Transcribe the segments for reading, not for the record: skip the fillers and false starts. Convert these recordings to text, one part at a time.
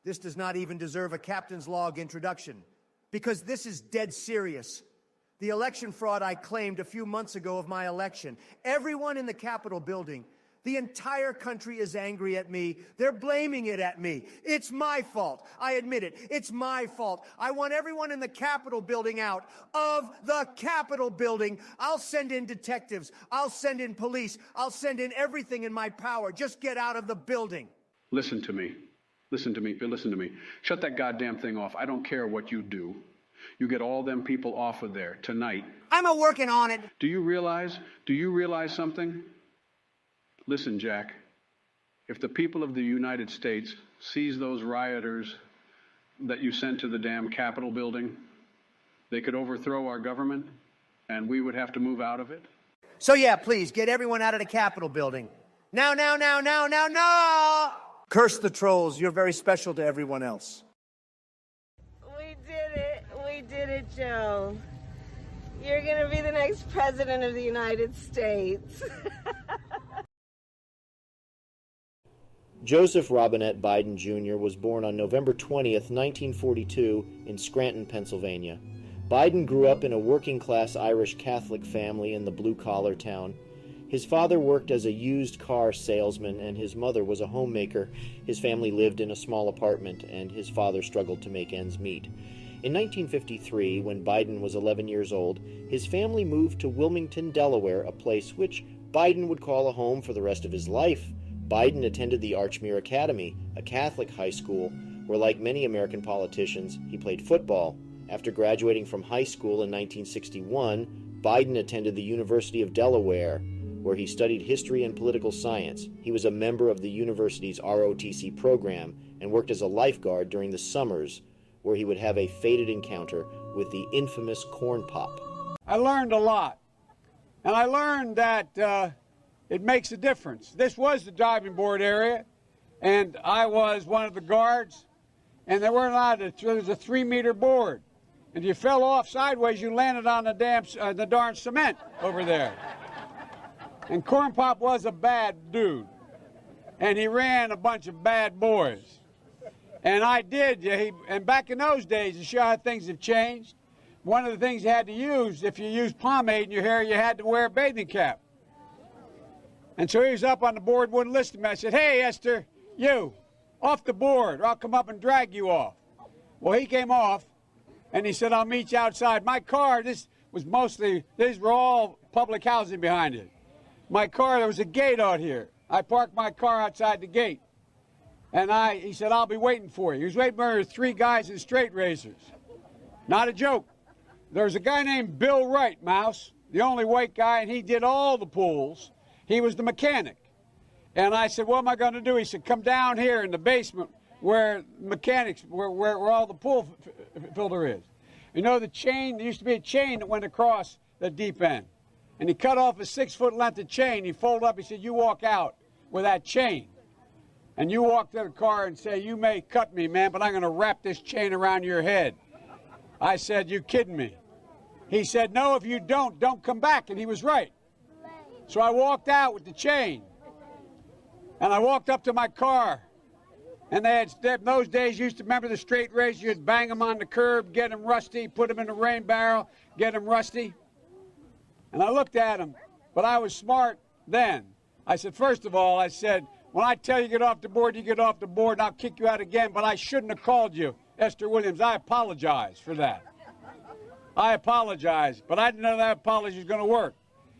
This does not even deserve a captain's log introduction, because this is dead serious. The election fraud I claimed a few months ago of my election. Everyone in the Capitol building, the entire country is angry at me. They're blaming it at me. It's my fault. I admit it. It's my fault. I want everyone in the Capitol building out of the Capitol building. I'll send in detectives. I'll send in police. I'll send in everything in my power. Just get out of the building. Listen to me. Listen to me. Listen to me. Shut that goddamn thing off. I don't care what you do. You get all them people off of there tonight. I'm working on it. Do you realize something? Listen, Jack, if the people of the United States sees those rioters that you sent to the damn Capitol building, they could overthrow our government and we would have to move out of it. So yeah, please, get everyone out of the Capitol building. Now, now, now, now, now, now! Curse the trolls. You're very special to everyone else. We did it. We did it, Joe. You're going to be the next president of the United States. Joseph Robinette Biden Jr. was born on November 20th, 1942 in Scranton, Pennsylvania. Biden grew up in a working-class Irish Catholic family in the blue-collar town. His father worked as a used car salesman and his mother was a homemaker. His family lived in a small apartment and his father struggled to make ends meet. In 1953, when Biden was 11 years old, his family moved to Wilmington, Delaware, a place which Biden would call a home for the rest of his life. Biden attended the Archmere Academy, a Catholic high school, where, like many American politicians, he played football. After graduating from high school in 1961, Biden attended the University of Delaware, where he studied history and political science. He was a member of the university's ROTC program and worked as a lifeguard during the summers, where he would have a fated encounter with the infamous Corn Pop. I learned a lot, and I learned that it makes a difference. This was the diving board area, and I was one of the guards, and there weren't allowed to, there was a 3-meter board. And if you fell off sideways, you landed on the darn cement over there. And Corn Pop was a bad dude, and he ran a bunch of bad boys. And I did, and back in those days, to show how things have changed, one of the things you had to use, if you used pomade in your hair, you had to wear a bathing cap. And so he was up on the board, wouldn't listen to me. I said, "Hey, Esther, you, off the board, or I'll come up and drag you off." Well, he came off, and he said, "I'll meet you outside." My car, these were all public housing behind it. My car, there was a gate out here. I parked my car outside the gate. And he said, "I'll be waiting for you." He was waiting for 3 guys in straight razors. Not a joke. There was a guy named Bill Wright, Mouse, the only white guy, and he did all the pools. He was the mechanic. And I said, "What am I going to do?" He said, "Come down here in the basement where mechanics, where all the pool filter is. You know the chain, there used to be a chain that went across the deep end. And he cut off a 6-foot length of chain. He folded up, he said, "You walk out with that chain. And you walk to the car and say, 'You may cut me, man, but I'm going to wrap this chain around your head.'" I said, "You kidding me?" He said, "No, if you don't come back." And he was right. So I walked out with the chain. And I walked up to my car. And they had, in those days, you used to remember the straight razor. You'd bang them on the curb, get them rusty, put them in a rain barrel, get them rusty. And I looked at him, but I was smart then. I said, "First of all," I said, "when I tell you get off the board, you get off the board, and I'll kick you out again, but I shouldn't have called you Esther Williams. I apologize for that. I apologize, but I didn't know that apology was going to work."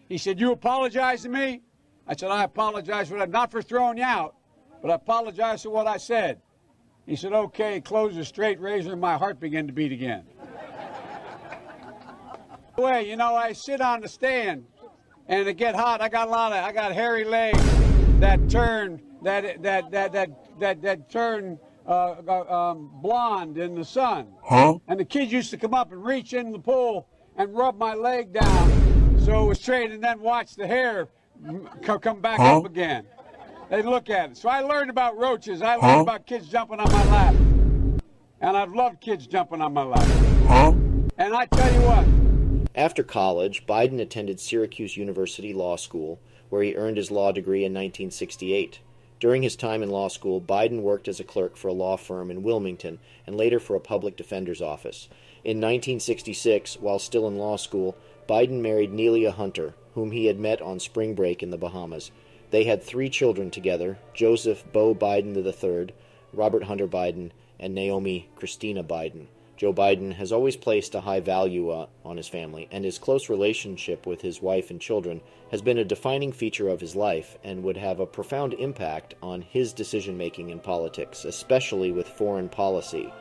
He said, "You apologize to me?" I said, "I apologize for that, not for throwing you out, but I apologize for what I said." He said, "Okay," closed the straight razor, and my heart began to beat again. Anyway, you know, I sit on the stand, and it get hot. I got hairy legs that turn blonde in the sun. Huh? And the kids used to come up and reach in the pool and rub my leg down so it was straight, and then watch the hair come back up again. They'd look at it. So I learned about roaches. I learned about kids jumping on my lap. And I've loved kids jumping on my lap. And I tell you what. After college, Biden attended Syracuse University Law School, where he earned his law degree in 1968. During his time in law school, Biden worked as a clerk for a law firm in Wilmington and later for a public defender's office. In 1966, while still in law school, Biden married Nelia Hunter, whom he had met on spring break in the Bahamas. They had 3 children together: Joseph Beau Biden III, Robert Hunter Biden, and Naomi Christina Biden. Joe Biden has always placed a high value on his family, and his close relationship with his wife and children has been a defining feature of his life and would have a profound impact on his decision-making in politics, especially with foreign policy.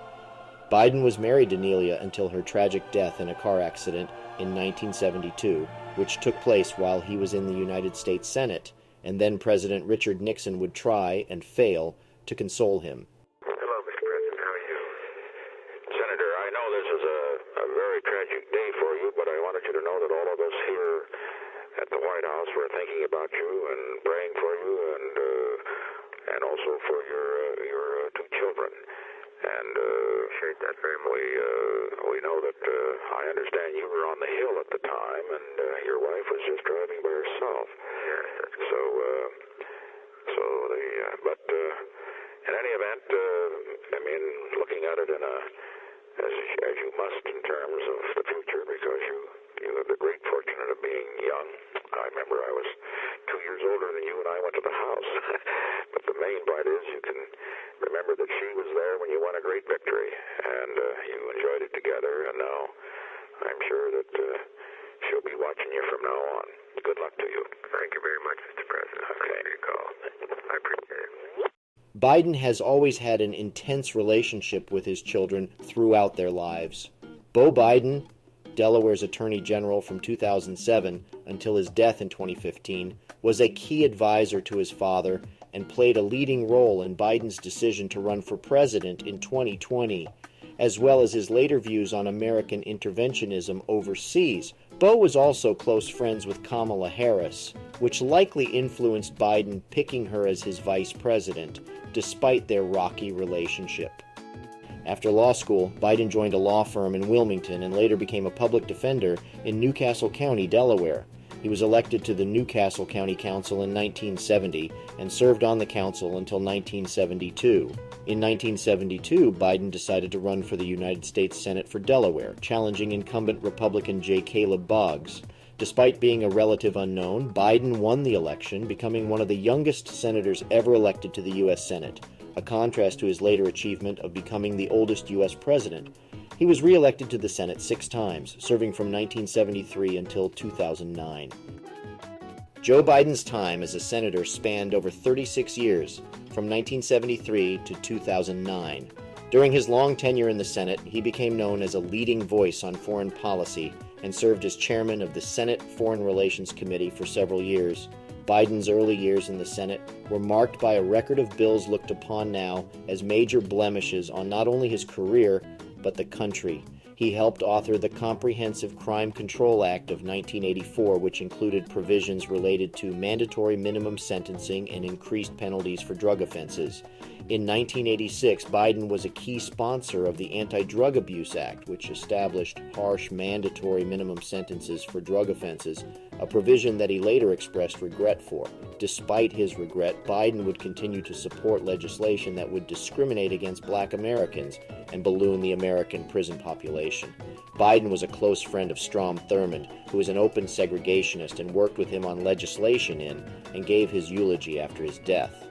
Biden was married to Nelia until her tragic death in a car accident in 1972, which took place while he was in the United States Senate, and then President Richard Nixon would try and fail to console him. Hello, Mr. President. How are you? Senator, I know this is a very tragic day for you, but I wanted you to know that all of us here at the White House were thinking about you and praying for you, and also for your 2 children. And appreciate that very much. We know that I understand you were on the Hill at the time, and your wife was just driving by herself. Yes, that's good. But in any event, I mean, looking at it as you must in terms of the future, because you have the great fortune of being young. I remember I was 2 years older than you, and I went to the House. But the main part is you can remember that she was there when you won a great victory, and you enjoyed it together, and now I'm sure that she'll be watching you from now on. Good luck to you. Thank you very much, Mr. President. Okay. I appreciate it. Biden has always had an intense relationship with his children throughout their lives. Beau Biden, Delaware's Attorney General from 2007 until his death in 2015, was a key advisor to his father and played a leading role in Biden's decision to run for president in 2020, as well as his later views on American interventionism overseas. Beau was also close friends with Kamala Harris, which likely influenced Biden picking her as his vice president, despite their rocky relationship. After law school, Biden joined a law firm in Wilmington and later became a public defender in Newcastle County, Delaware. He was elected to the Newcastle County Council in 1970 and served on the council until 1972. In 1972, Biden decided to run for the United States Senate for Delaware, challenging incumbent Republican J. Caleb Boggs. Despite being a relative unknown, Biden won the election, becoming one of the youngest senators ever elected to the U.S. Senate, a contrast to his later achievement of becoming the oldest U.S. president. He was re-elected to the Senate 6 times, serving from 1973 until 2009. Joe Biden's time as a senator spanned over 36 years, from 1973 to 2009. During his long tenure in the Senate, he became known as a leading voice on foreign policy and served as chairman of the Senate Foreign Relations Committee for several years. Biden's early years in the Senate were marked by a record of bills looked upon now as major blemishes on not only his career, but the country. He helped author the Comprehensive Crime Control Act of 1984, which included provisions related to mandatory minimum sentencing and increased penalties for drug offenses. In 1986, Biden was a key sponsor of the Anti-Drug Abuse Act, which established harsh mandatory minimum sentences for drug offenses, a provision that he later expressed regret for. Despite his regret, Biden would continue to support legislation that would discriminate against Black Americans and balloon the American prison population. Biden was a close friend of Strom Thurmond, who was an open segregationist and worked with him on legislation in and gave his eulogy after his death.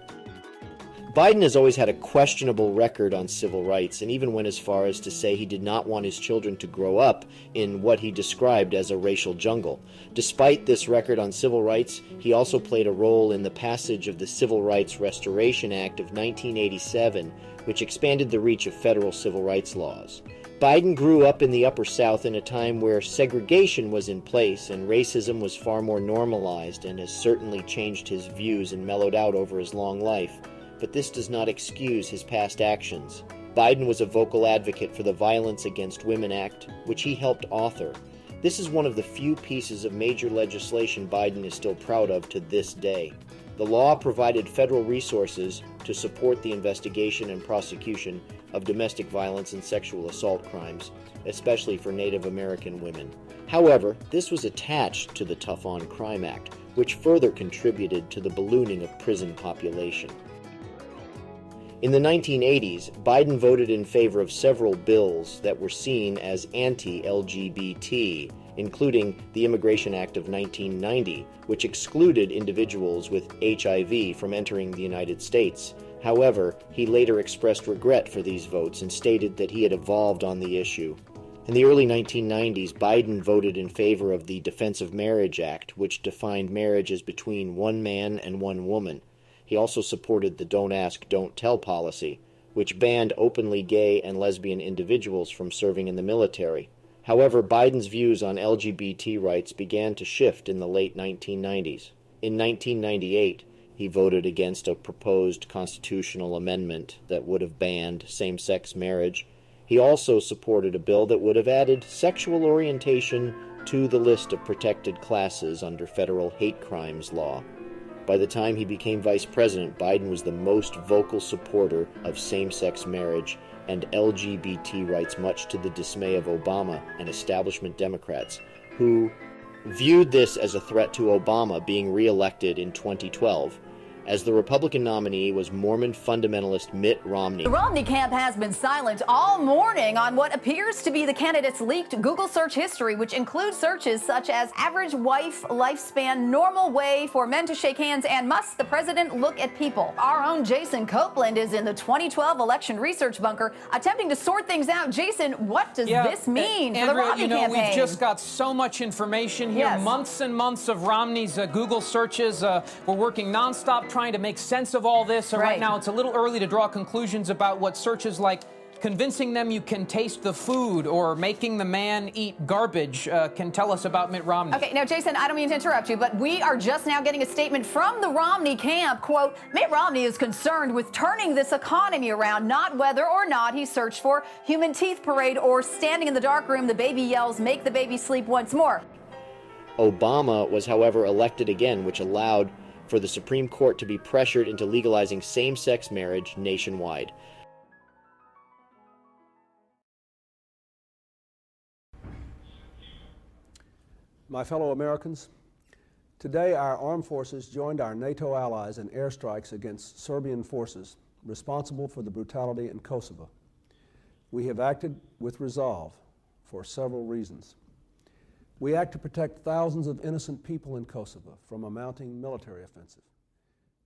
Biden has always had a questionable record on civil rights and even went as far as to say he did not want his children to grow up in what he described as a racial jungle. Despite this record on civil rights, he also played a role in the passage of the Civil Rights Restoration Act of 1987, which expanded the reach of federal civil rights laws. Biden grew up in the Upper South in a time where segregation was in place and racism was far more normalized, and has certainly changed his views and mellowed out over his long life. But this does not excuse his past actions. Biden was a vocal advocate for the Violence Against Women Act, which he helped author. This is one of the few pieces of major legislation Biden is still proud of to this day. The law provided federal resources to support the investigation and prosecution of domestic violence and sexual assault crimes, especially for Native American women. However, this was attached to the Tough on Crime Act, which further contributed to the ballooning of prison population. In the 1980s, Biden voted in favor of several bills that were seen as anti-LGBT, including the Immigration Act of 1990, which excluded individuals with HIV from entering the United States. However, he later expressed regret for these votes and stated that he had evolved on the issue. In the early 1990s, Biden voted in favor of the Defense of Marriage Act, which defined marriage as between one man and one woman. He also supported the Don't Ask, Don't Tell policy, which banned openly gay and lesbian individuals from serving in the military. However, Biden's views on LGBT rights began to shift in the late 1990s. In 1998, he voted against a proposed constitutional amendment that would have banned same-sex marriage. He also supported a bill that would have added sexual orientation to the list of protected classes under federal hate crimes law. By the time he became vice president, Biden was the most vocal supporter of same-sex marriage and LGBT rights, much to the dismay of Obama and establishment Democrats, who viewed this as a threat to Obama being re-elected in 2012. As the Republican nominee was Mormon fundamentalist Mitt Romney. The Romney camp has been silent all morning on what appears to be the candidate's leaked Google search history, which includes searches such as average wife lifespan, normal way for men to shake hands, and must the president look at people. Our own Jason Copeland is in the 2012 election research bunker attempting to sort things out. Jason, what does this mean for the Romney campaign? We've just got so much information here, months and months of Romney's Google searches. We're working nonstop trying to make sense of all this. Right now, it's a little early to draw conclusions about what searches like convincing them you can taste the food or making the man eat garbage can tell us about Mitt Romney. Okay, now, Jason, I don't mean to interrupt you, but we are just now getting a statement from the Romney camp. Quote, Mitt Romney is concerned with turning this economy around, not whether or not he searched for human teeth parade or standing in the dark room, the baby yells, make the baby sleep once more. Obama was, however, elected again, which allowed for the Supreme Court to be pressured into legalizing same-sex marriage nationwide. My fellow Americans, today our armed forces joined our NATO allies in airstrikes against Serbian forces responsible for the brutality in Kosovo. We have acted with resolve for several reasons. We act to protect thousands of innocent people in Kosovo from a mounting military offensive.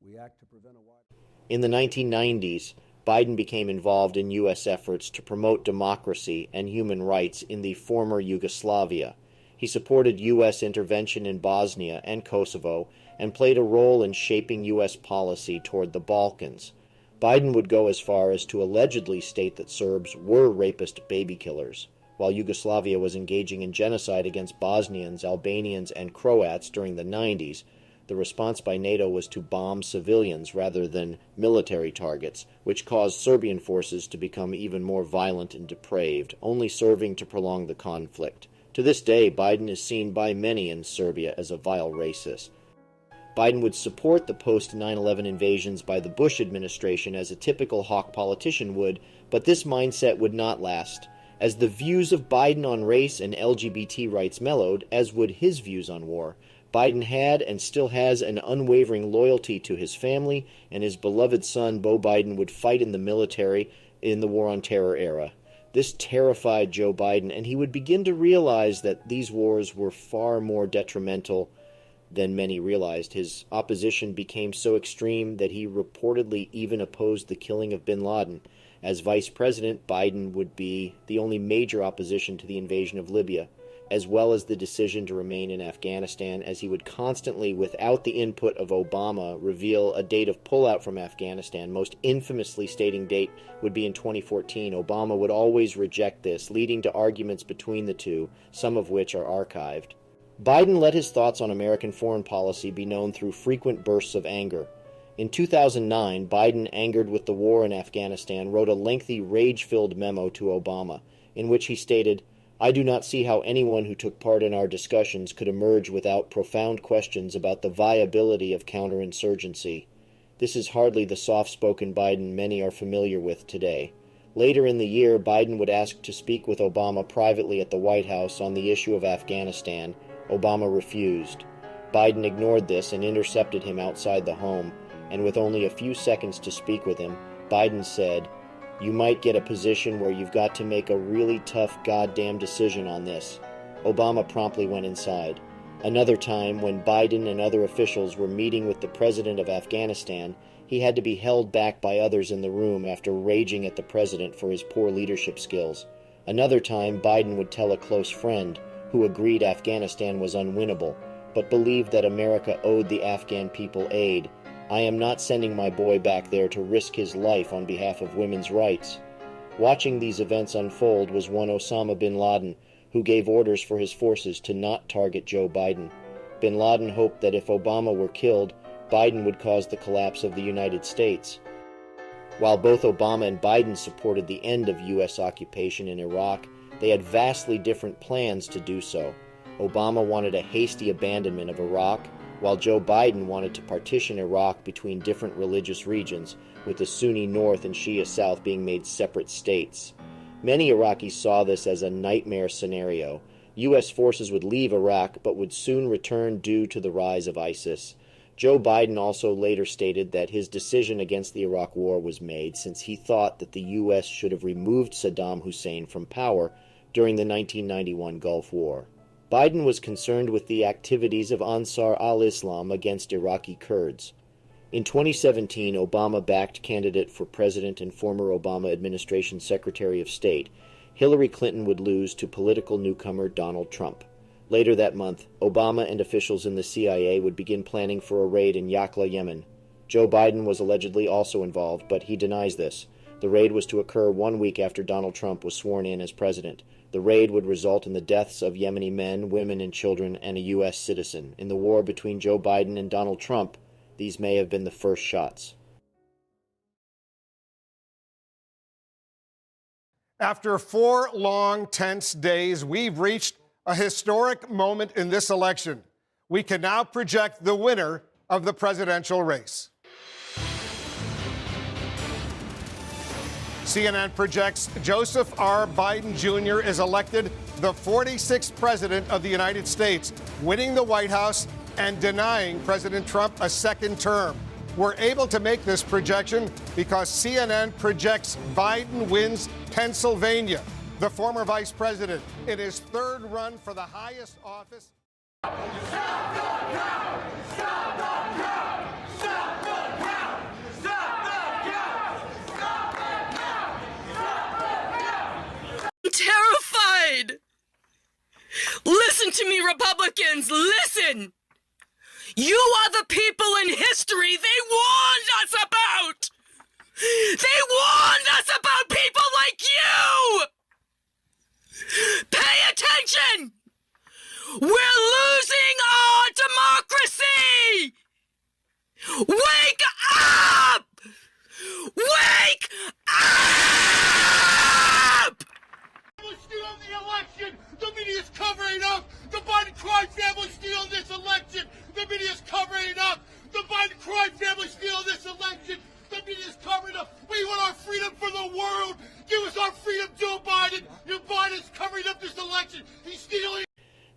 We act to prevent a wide... In the 1990s, Biden became involved in U.S. efforts to promote democracy and human rights in the former Yugoslavia. He supported U.S. intervention in Bosnia and Kosovo and played a role in shaping U.S. policy toward the Balkans. Biden would go as far as to allegedly state that Serbs were rapist baby killers. While Yugoslavia was engaging in genocide against Bosnians, Albanians, and Croats during the 90s, the response by NATO was to bomb civilians rather than military targets, which caused Serbian forces to become even more violent and depraved, only serving to prolong the conflict. To this day, Biden is seen by many in Serbia as a vile racist. Biden would support the post-9/11 invasions by the Bush administration as a typical hawk politician would, but this mindset would not last. As the views of Biden on race and LGBT rights mellowed, as would his views on war, Biden had and still has an unwavering loyalty to his family, and his beloved son, Beau Biden, would fight in the military in the War on Terror era. This terrified Joe Biden, and he would begin to realize that these wars were far more detrimental than many realized. His opposition became so extreme that he reportedly even opposed the killing of bin Laden. As vice president, Biden would be the only major opposition to the invasion of Libya, as well as the decision to remain in Afghanistan, as he would constantly, without the input of Obama, reveal a date of pullout from Afghanistan, most infamously stating date would be in 2014. Obama would always reject this, leading to arguments between the two, some of which are archived. Biden let his thoughts on American foreign policy be known through frequent bursts of anger. In 2009, Biden, angered with the war in Afghanistan, wrote a lengthy, rage-filled memo to Obama, in which he stated, I do not see how anyone who took part in our discussions could emerge without profound questions about the viability of counterinsurgency. This is hardly the soft-spoken Biden many are familiar with today. Later in the year, Biden would ask to speak with Obama privately at the White House on the issue of Afghanistan. Obama refused. Biden ignored this and intercepted him outside the home, and with only a few seconds to speak with him, Biden said, "You might get a position where you've got to make a really tough goddamn decision on this." Obama promptly went inside. Another time, when Biden and other officials were meeting with the president of Afghanistan, he had to be held back by others in the room after raging at the president for his poor leadership skills. Another time, Biden would tell a close friend, who agreed Afghanistan was unwinnable, but believed that America owed the Afghan people aid, "I am not sending my boy back there to risk his life on behalf of women's rights." Watching these events unfold was one Osama bin Laden, who gave orders for his forces to not target Joe Biden. Bin Laden hoped that if Obama were killed, Biden would cause the collapse of the United States. While both Obama and Biden supported the end of U.S. occupation in Iraq, they had vastly different plans to do so. Obama wanted a hasty abandonment of Iraq, while Joe Biden wanted to partition Iraq between different religious regions, with the Sunni North and Shia South being made separate states. Many Iraqis saw this as a nightmare scenario. U.S. forces would leave Iraq, but would soon return due to the rise of ISIS. Joe Biden also later stated that his decision against the Iraq War was made since he thought that the U.S. should have removed Saddam Hussein from power during the 1991 Gulf War. Biden was concerned with the activities of Ansar al-Islam against Iraqi Kurds. In 2017, Obama-backed candidate for president and former Obama administration Secretary of State, Hillary Clinton would lose to political newcomer Donald Trump. Later that month, Obama and officials in the CIA would begin planning for a raid in Yakla, Yemen. Joe Biden was allegedly also involved, but he denies this. The raid was to occur 1 week after Donald Trump was sworn in as president. The raid would result in the deaths of Yemeni men, women, and children, and a U.S. citizen. In the war between Joe Biden and Donald Trump, these may have been the first shots. After 4 long, tense days, we've reached a historic moment in this election. We can now project the winner of the presidential race. CNN projects Joseph R. Biden Jr. is elected the 46th president of the United States, winning the White House and denying President Trump a second term. We're able to make this projection because CNN projects Biden wins Pennsylvania. The former vice president, in his third run for the highest office. Stop the count! Stop the count! Stop the count! Stop the count! Stop the count! Stop the count! I'm terrified! Listen to me, Republicans! Listen! You are the people in history they warned us about! They warned us about people like you! Pay attention! We're losing our democracy! Wake up! Wake up! Stealing the election! The media's covering up! The Biden crime family stealing this election! The media's covering it up! The Biden crime family stealing this election! The media's covering up! We want our freedom for the world! Give us our freedom, Joe Biden! Your Biden's covering up this election! He's stealing...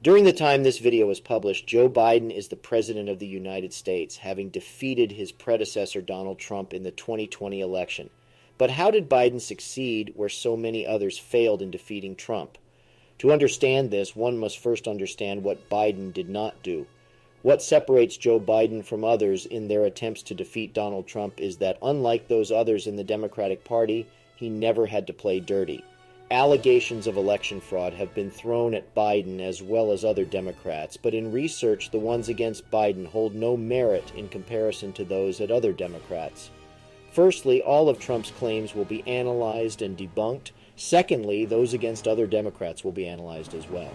During the time this video was published, Joe Biden is the President of the United States, having defeated his predecessor Donald Trump in the 2020 election. But how did Biden succeed where so many others failed in defeating Trump? To understand this, one must first understand what Biden did not do. What separates Joe Biden from others in their attempts to defeat Donald Trump is that, unlike those others in the Democratic Party, he never had to play dirty. Allegations of election fraud have been thrown at Biden as well as other Democrats, but in research, the ones against Biden hold no merit in comparison to those at other Democrats. Firstly, all of Trump's claims will be analyzed and debunked. Secondly, those against other Democrats will be analyzed as well.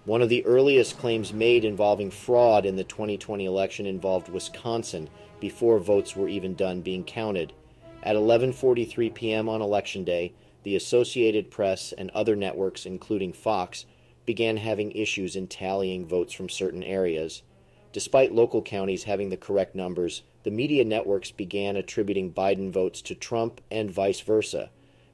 One of the earliest claims made involving fraud in the 2020 election involved Wisconsin, before votes were even done being counted. At 11:43 p.m. on Election Day, the Associated Press and other networks, including Fox, began having issues in tallying votes from certain areas. Despite local counties having the correct numbers, the media networks began attributing Biden votes to Trump and vice versa.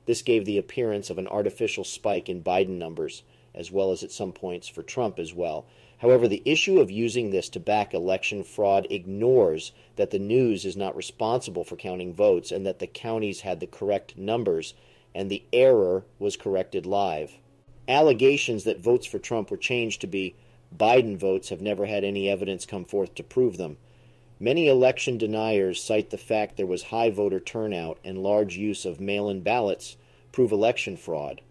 This gave the appearance of an artificial spike in Biden numbers, as well as at some points for Trump as well. However, the issue of using this to back election fraud ignores that the news is not responsible for counting votes and that the counties had the correct numbers and the error was corrected live. Allegations that votes for Trump were changed to be Biden votes have never had any evidence come forth to prove them. Many election deniers cite the fact there was high voter turnout and large use of mail-in ballots prove election fraud.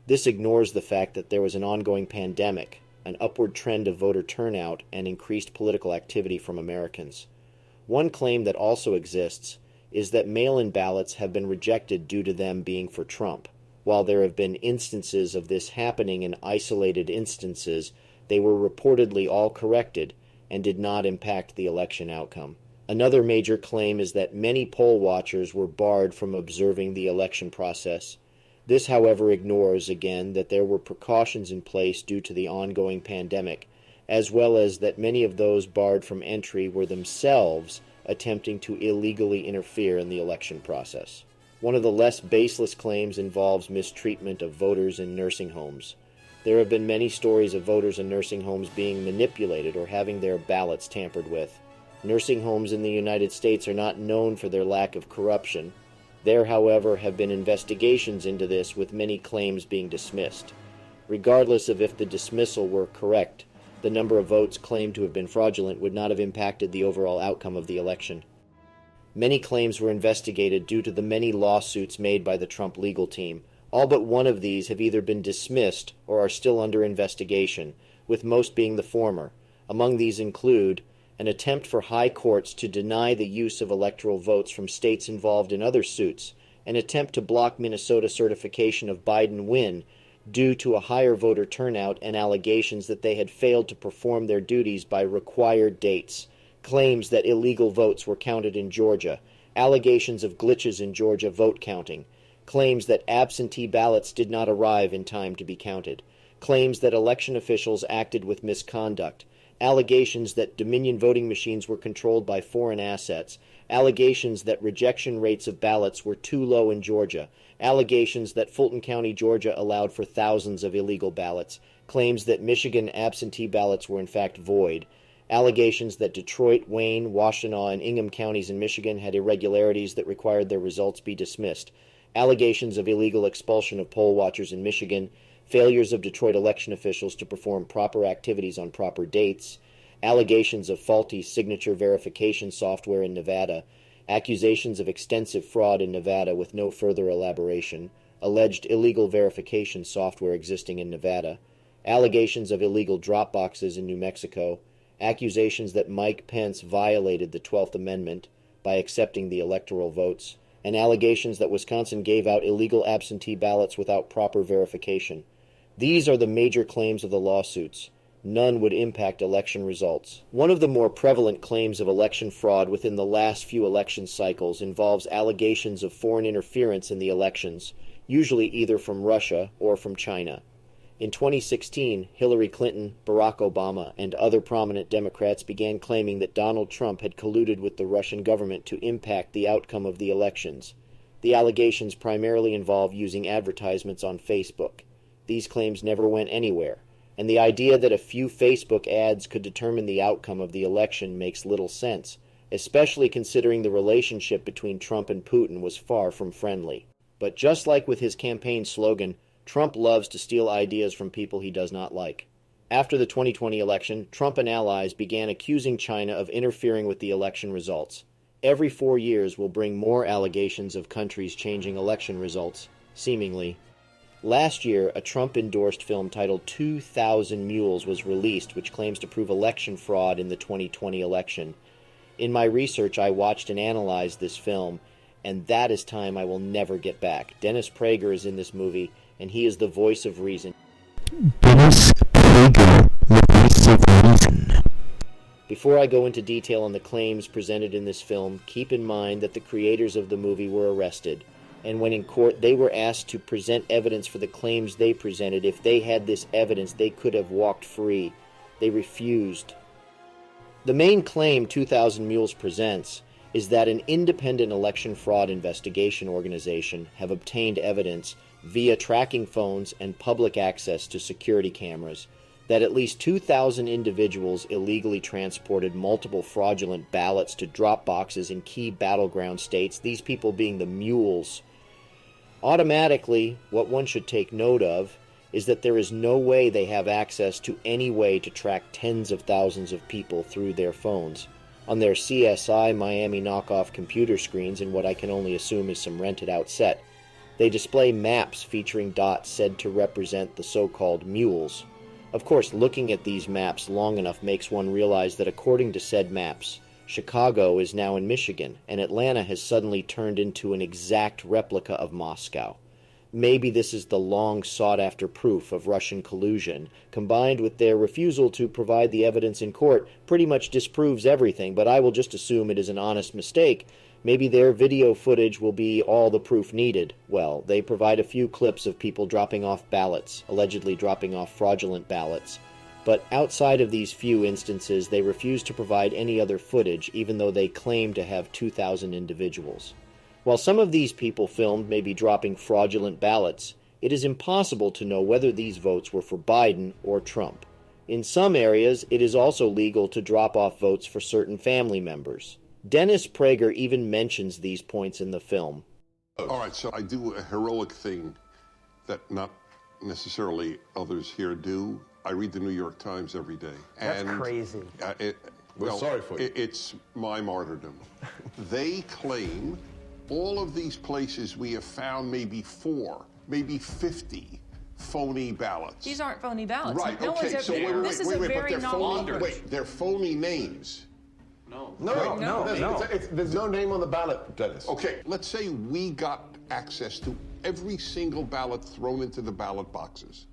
This ignores the fact that there was an ongoing pandemic, an upward trend of voter turnout, and increased political activity from Americans. One claim that also exists is that mail-in ballots have been rejected due to them being for Trump. While there have been instances of this happening in isolated instances, they were reportedly all corrected and did not impact the election outcome. Another major claim is that many poll watchers were barred from observing the election process. This, however, ignores, again, that there were precautions in place due to the ongoing pandemic, as well as that many of those barred from entry were themselves attempting to illegally interfere in the election process. One of the less baseless claims involves mistreatment of voters in nursing homes. There have been many stories of voters in nursing homes being manipulated or having their ballots tampered with. Nursing homes in the United States are not known for their lack of corruption. There, however, have been investigations into this, with many claims being dismissed. Regardless of if the dismissal were correct, the number of votes claimed to have been fraudulent would not have impacted the overall outcome of the election. Many claims were investigated due to the many lawsuits made by the Trump legal team. All but one of these have either been dismissed or are still under investigation, with most being the former. Among these include an attempt for high courts to deny the use of electoral votes from states involved in other suits, an attempt to block Minnesota certification of Biden win due to a higher voter turnout and allegations that they had failed to perform their duties by required dates, claims that illegal votes were counted in Georgia, allegations of glitches in Georgia vote counting, claims that absentee ballots did not arrive in time to be counted, claims that election officials acted with misconduct, allegations that Dominion voting machines were controlled by foreign assets, allegations that rejection rates of ballots were too low in Georgia, allegations that Fulton County, Georgia allowed for thousands of illegal ballots, claims that Michigan absentee ballots were in fact void, allegations that Detroit, Wayne, Washtenaw, and Ingham counties in Michigan had irregularities that required their results be dismissed, allegations of illegal expulsion of poll watchers in Michigan, failures of Detroit election officials to perform proper activities on proper dates, allegations of faulty signature verification software in Nevada, accusations of extensive fraud in Nevada with no further elaboration, alleged illegal verification software existing in Nevada, allegations of illegal drop boxes in New Mexico, accusations that Mike Pence violated the 12th Amendment by accepting the electoral votes, and allegations that Wisconsin gave out illegal absentee ballots without proper verification. These are the major claims of the lawsuits. None would impact election results. One of the more prevalent claims of election fraud within the last few election cycles involves allegations of foreign interference in the elections, usually either from Russia or from China. In 2016, Hillary Clinton, Barack Obama, and other prominent Democrats began claiming that Donald Trump had colluded with the Russian government to impact the outcome of the elections. The allegations primarily involve using advertisements on Facebook. These claims never went anywhere, and the idea that a few Facebook ads could determine the outcome of the election makes little sense, especially considering the relationship between Trump and Putin was far from friendly. But just like with his campaign slogan, Trump loves to steal ideas from people he does not like. After the 2020 election, Trump and allies began accusing China of interfering with the election results. Every 4 years will bring more allegations of countries changing election results, seemingly. Last year, a Trump-endorsed film titled 2,000 Mules was released, which claims to prove election fraud in the 2020 election. In my research, I watched and analyzed this film, and that is time I will never get back. Dennis Prager is in this movie, and he is the voice of reason. Dennis Prager, the voice of reason. Before I go into detail on the claims presented in this film, keep in mind that the creators of the movie were arrested, and when in court they were asked to present evidence for the claims they presented. If they had this evidence, they could have walked free. They refused. The main claim 2,000 Mules presents is that an independent election fraud investigation organization have obtained evidence via tracking phones and public access to security cameras. that at least 2,000 individuals illegally transported multiple fraudulent ballots to drop boxes in key battleground states, these people being the mules. Automatically, what one should take note of is that there is no way they have access to any way to track tens of thousands of people through their phones. On their CSI Miami knockoff computer screens in what I can only assume is some rented-out set, they display maps featuring dots said to represent the so-called mules. Of course, looking at these maps long enough makes one realize that according to said maps, Chicago is now in Michigan, and Atlanta has suddenly turned into an exact replica of Moscow. Maybe this is the long sought-after proof of Russian collusion, combined with their refusal to provide the evidence in court, pretty much disproves everything, but I will just assume it is an honest mistake. Maybe their video footage will be all the proof needed. Well, they provide a few clips of people dropping off ballots, allegedly dropping off fraudulent ballots. But outside of these few instances, they refuse to provide any other footage, even though they claim to have 2,000 individuals. While some of these people filmed may be dropping fraudulent ballots, it is impossible to know whether these votes were for Biden or Trump. In some areas, it is also legal to drop off votes for certain family members. Dennis Prager even mentions these points in the film. All right, so I do a heroic thing that not necessarily others here do. I read the New York Times every day. That's crazy. We're sorry for you. It's my martyrdom. They claim all of these places we have found maybe 4, maybe 50 phony ballots. These aren't phony ballots. Right, no okay, so wait, but they're phony, they're phony names. No. There's no name on the ballot, Dennis. Okay, let's say we got access to every single ballot thrown into the ballot boxes.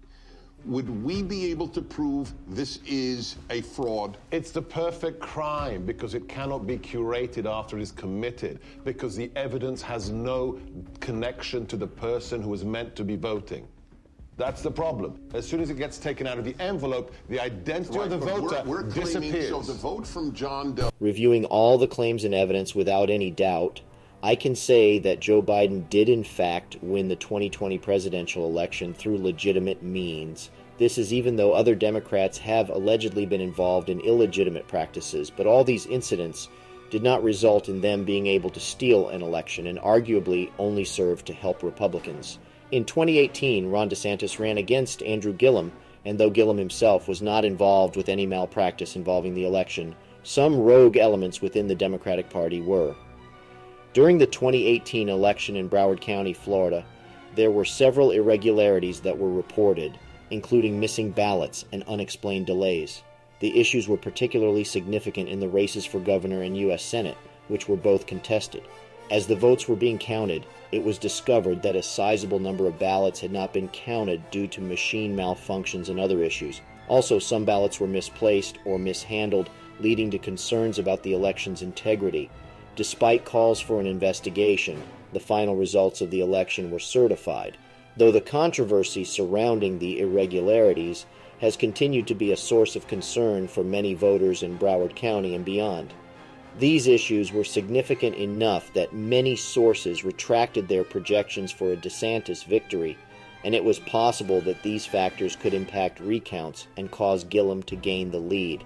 Would we be able to prove this is a fraud? It's the perfect crime because it cannot be curated after it is committed, because the evidence has no connection to the person who is meant to be voting. That's the problem. As soon as it gets taken out of the envelope, the identity of the voter disappears. So the vote from John Doe. Reviewing all the claims and evidence without any doubt, I can say that Joe Biden did in fact win the 2020 presidential election through legitimate means. This is even though other Democrats have allegedly been involved in illegitimate practices, but all these incidents did not result in them being able to steal an election and arguably only served to help Republicans. In 2018, Ron DeSantis ran against Andrew Gillum, and though Gillum himself was not involved with any malpractice involving the election, some rogue elements within the Democratic Party were. During the 2018 election in Broward County, Florida, there were several irregularities that were reported, including missing ballots and unexplained delays. The issues were particularly significant in the races for governor and U.S. Senate, which were both contested. As the votes were being counted, it was discovered that a sizable number of ballots had not been counted due to machine malfunctions and other issues. Also, some ballots were misplaced or mishandled, leading to concerns about the election's integrity. Despite calls for an investigation, the final results of the election were certified, though the controversy surrounding the irregularities has continued to be a source of concern for many voters in Broward County and beyond. These issues were significant enough that many sources retracted their projections for a DeSantis victory, and it was possible that these factors could impact recounts and cause Gillum to gain the lead.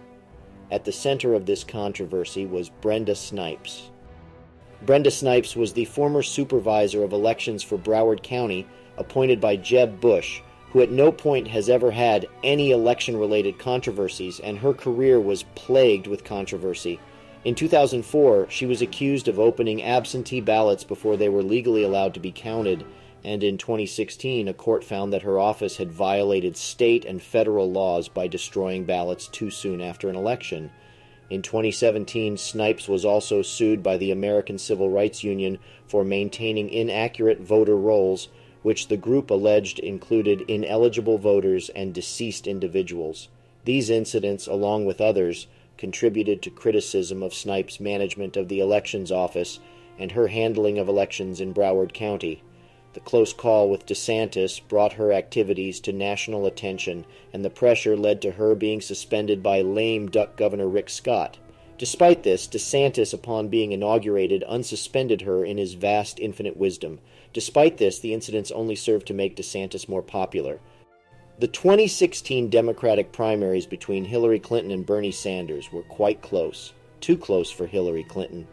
At the center of this controversy was Brenda Snipes. Brenda Snipes was the former supervisor of elections for Broward County, appointed by Jeb Bush, who at no point has ever had any election-related controversies, and her career was plagued with controversy. In 2004, she was accused of opening absentee ballots before they were legally allowed to be counted, and in 2016, a court found that her office had violated state and federal laws by destroying ballots too soon after an election. In 2017, Snipes was also sued by the American Civil Rights Union for maintaining inaccurate voter rolls, which the group alleged included ineligible voters and deceased individuals. These incidents, along with others, contributed to criticism of Snipes' management of the elections office and her handling of elections in Broward County. The close call with DeSantis brought her activities to national attention, and the pressure led to her being suspended by lame duck Governor Rick Scott. Despite this, DeSantis, upon being inaugurated, unsuspended her in his vast, infinite wisdom. Despite this, the incidents only served to make DeSantis more popular. The 2016 Democratic primaries between Hillary Clinton and Bernie Sanders were quite close, too close for Hillary Clinton.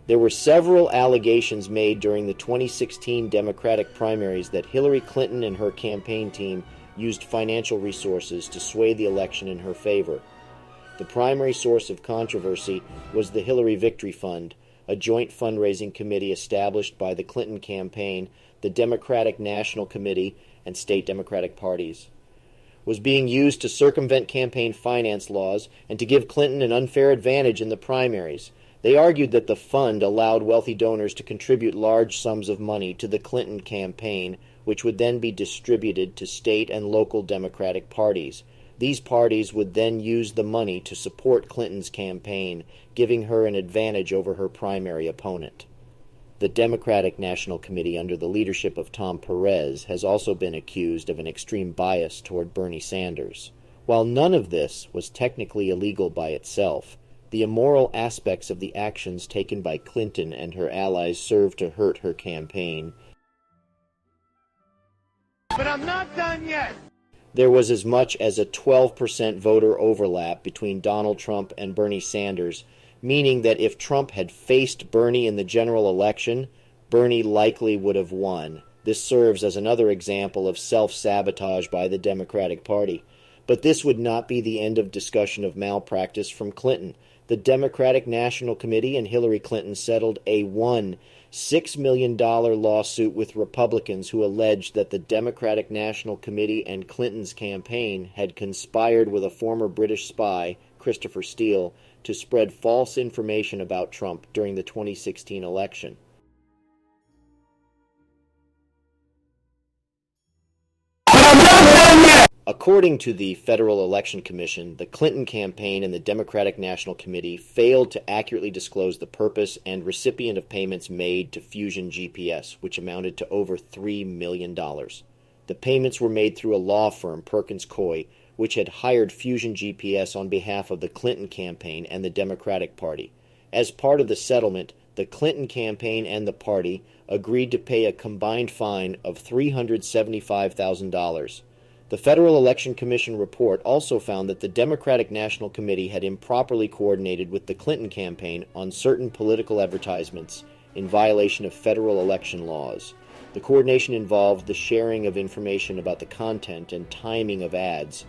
There were several allegations made during the 2016 Democratic primaries that Hillary Clinton and her campaign team used financial resources to sway the election in her favor. The primary source of controversy was the Hillary Victory Fund, a joint fundraising committee established by the Clinton campaign, the Democratic National Committee, and state Democratic parties. Was being used to circumvent campaign finance laws and to give Clinton an unfair advantage in the primaries. They argued that the fund allowed wealthy donors to contribute large sums of money to the Clinton campaign, which would then be distributed to state and local Democratic parties. These parties would then use the money to support Clinton's campaign, giving her an advantage over her primary opponent. The Democratic National Committee under the leadership of Tom Perez has also been accused of an extreme bias toward Bernie Sanders. While none of this was technically illegal by itself, the immoral aspects of the actions taken by Clinton and her allies served to hurt her campaign. But I'm not done yet! There was as much as a 12% voter overlap between Donald Trump and Bernie Sanders, meaning that if Trump had faced Bernie in the general election, Bernie likely would have won. This serves as another example of self-sabotage by the Democratic Party. But this would not be the end of discussion of malpractice from Clinton. The Democratic National Committee and Hillary Clinton settled a $6 million lawsuit with Republicans who alleged that the Democratic National Committee and Clinton's campaign had conspired with a former British spy, Christopher Steele, to spread false information about Trump during the 2016 election. According to the Federal Election Commission, the Clinton campaign and the Democratic National Committee failed to accurately disclose the purpose and recipient of payments made to Fusion GPS, which amounted to over $3 million. The payments were made through a law firm, Perkins Coie, which had hired Fusion GPS on behalf of the Clinton campaign and the Democratic Party. As part of the settlement, the Clinton campaign and the party agreed to pay a combined fine of $375,000. The Federal Election Commission report also found that the Democratic National Committee had improperly coordinated with the Clinton campaign on certain political advertisements in violation of federal election laws. The coordination involved the sharing of information about the content and timing of ads,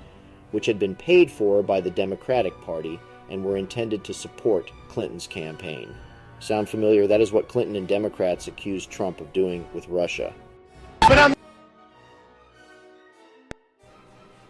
which had been paid for by the Democratic Party and were intended to support Clinton's campaign. Sound familiar? That is what Clinton and Democrats accused Trump of doing with Russia.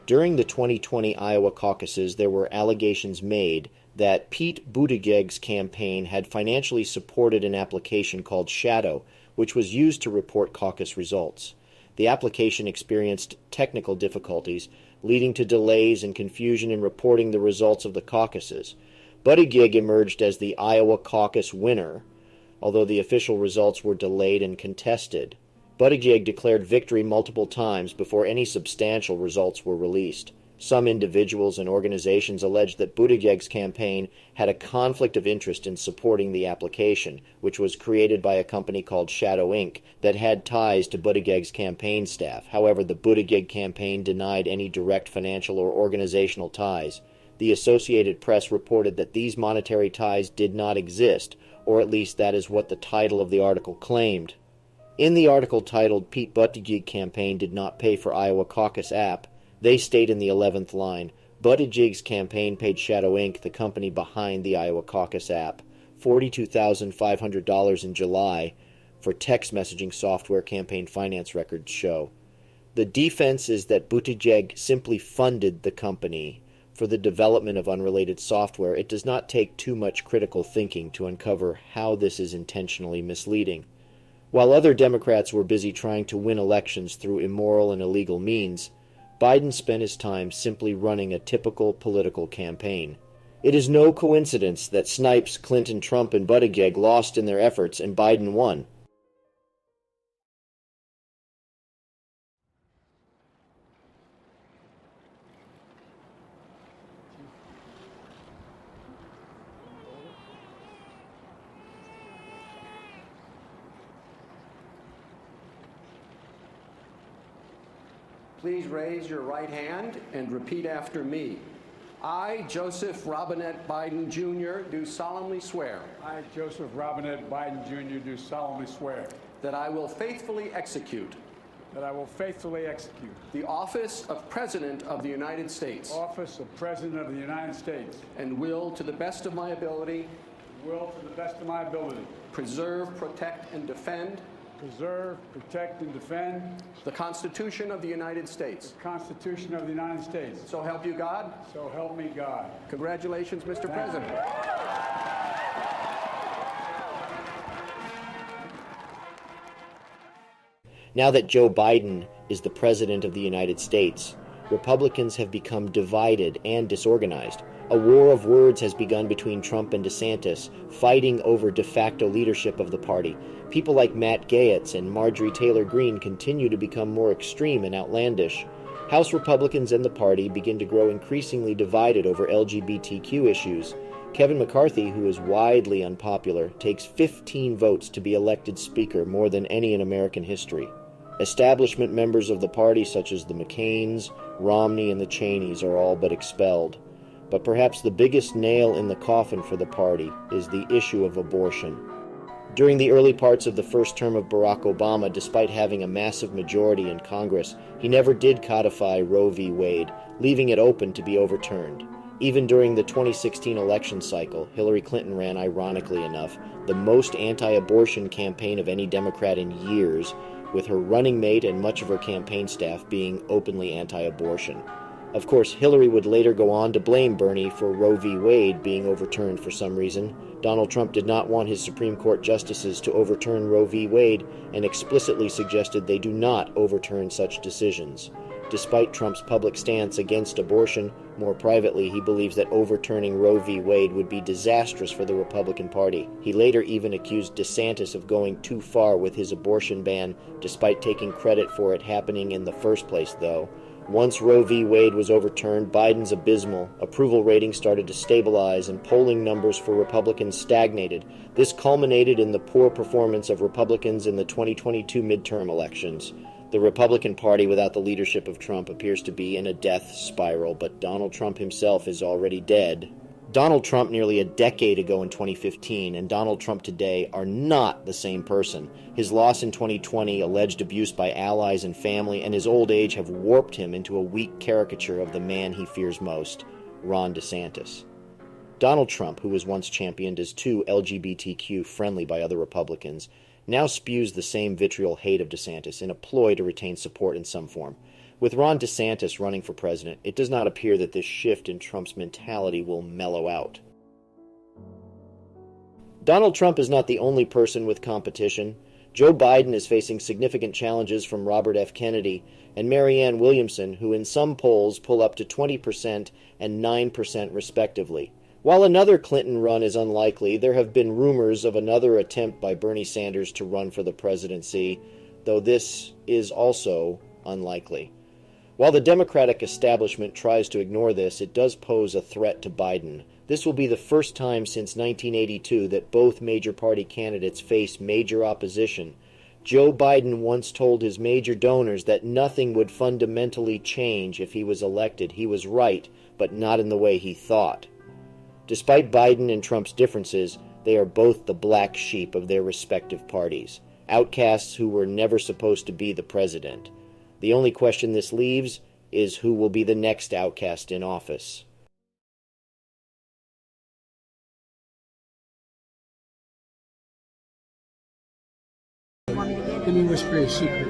During the 2020 Iowa caucuses, there were allegations made that Pete Buttigieg's campaign had financially supported an application called Shadow, which was used to report caucus results. The application experienced technical difficulties, leading to delays and confusion in reporting the results of the caucuses. Buttigieg emerged as the Iowa caucus winner, although the official results were delayed and contested. Buttigieg declared victory multiple times before any substantial results were released. Some individuals and organizations alleged that Buttigieg's campaign had a conflict of interest in supporting the application, which was created by a company called Shadow Inc. that had ties to Buttigieg's campaign staff. However, the Buttigieg campaign denied any direct financial or organizational ties. The Associated Press reported that these monetary ties did not exist, or at least that is what the title of the article claimed. In the article titled "Pete Buttigieg Campaign Did Not Pay for Iowa Caucus App," they state in the 11th line, Buttigieg's campaign paid Shadow Inc., the company behind the Iowa Caucus app, $42,500 in July for text messaging software campaign finance records show. The defense is that Buttigieg simply funded the company for the development of unrelated software. It does not take too much critical thinking to uncover how this is intentionally misleading. While other Democrats were busy trying to win elections through immoral and illegal means, Biden spent his time simply running a typical political campaign. It is no coincidence that Snipes, Clinton, Trump, and Buttigieg lost in their efforts and Biden won. Please raise your right hand and repeat after me. I, Joseph Robinette Biden, Jr., do solemnly swear. I, Joseph Robinette Biden, Jr., do solemnly swear. That I will faithfully execute. That I will faithfully execute. The office of President of the United States. Office of President of the United States. And will, to the best of my ability. Will, to the best of my ability. Preserve, protect, and defend. Preserve, protect, and defend. The Constitution of the United States. The Constitution of the United States. So help you God. So help me God. Congratulations, Mr. President. Now that Joe Biden is the President of the United States, Republicans have become divided and disorganized. A war of words has begun between Trump and DeSantis, fighting over de facto leadership of the party. People like Matt Gaetz and Marjorie Taylor Greene continue to become more extreme and outlandish. House Republicans and the party begin to grow increasingly divided over LGBTQ issues. Kevin McCarthy, who is widely unpopular, takes 15 votes to be elected Speaker, more than any in American history. Establishment members of the party, such as the McCains, Romney, and the Cheneys, are all but expelled. But perhaps the biggest nail in the coffin for the party is the issue of abortion. During the early parts of the first term of Barack Obama, despite having a massive majority in Congress, he never did codify Roe v. Wade, leaving it open to be overturned. Even during the 2016 election cycle, Hillary Clinton ran, ironically enough, the most anti-abortion campaign of any Democrat in years, with her running mate and much of her campaign staff being openly anti-abortion. Of course, Hillary would later go on to blame Bernie for Roe v. Wade being overturned for some reason. Donald Trump did not want his Supreme Court justices to overturn Roe v. Wade and explicitly suggested they do not overturn such decisions. Despite Trump's public stance against abortion, more privately he believes that overturning Roe v. Wade would be disastrous for the Republican Party. He later even accused DeSantis of going too far with his abortion ban, despite taking credit for it happening in the first place, though. Once Roe v. Wade was overturned, Biden's abysmal approval rating started to stabilize and polling numbers for Republicans stagnated. This culminated in the poor performance of Republicans in the 2022 midterm elections. The Republican Party, without the leadership of Trump, appears to be in a death spiral, but Donald Trump himself is already dead. Donald Trump nearly a decade ago in 2015 and Donald Trump today are not the same person. His loss in 2020, alleged abuse by allies and family, and his old age have warped him into a weak caricature of the man he fears most, Ron DeSantis. Donald Trump, who was once championed as too LGBTQ friendly by other Republicans, now spews the same vitriol hate of DeSantis in a ploy to retain support in some form. With Ron DeSantis running for president, it does not appear that this shift in Trump's mentality will mellow out. Donald Trump is not the only person with competition. Joe Biden is facing significant challenges from Robert F. Kennedy and Marianne Williamson, who in some polls pull up to 20% and 9% respectively. While another Clinton run is unlikely, there have been rumors of another attempt by Bernie Sanders to run for the presidency, though this is also unlikely. While the Democratic establishment tries to ignore this, it does pose a threat to Biden. This will be the first time since 1982 that both major party candidates face major opposition. Joe Biden once told his major donors that nothing would fundamentally change if he was elected. He was right, but not in the way he thought. Despite Biden and Trump's differences, they are both the black sheep of their respective parties, outcasts who were never supposed to be the president. The only question this leaves is who will be the next outcast in office. Let me whisper a secret.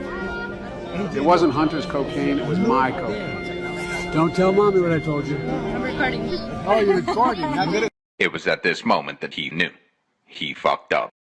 It wasn't Hunter's cocaine, it was my cocaine. Don't tell Mommy what I told you. I'm recording. Oh, you're recording. It was at this moment that he knew. He fucked up.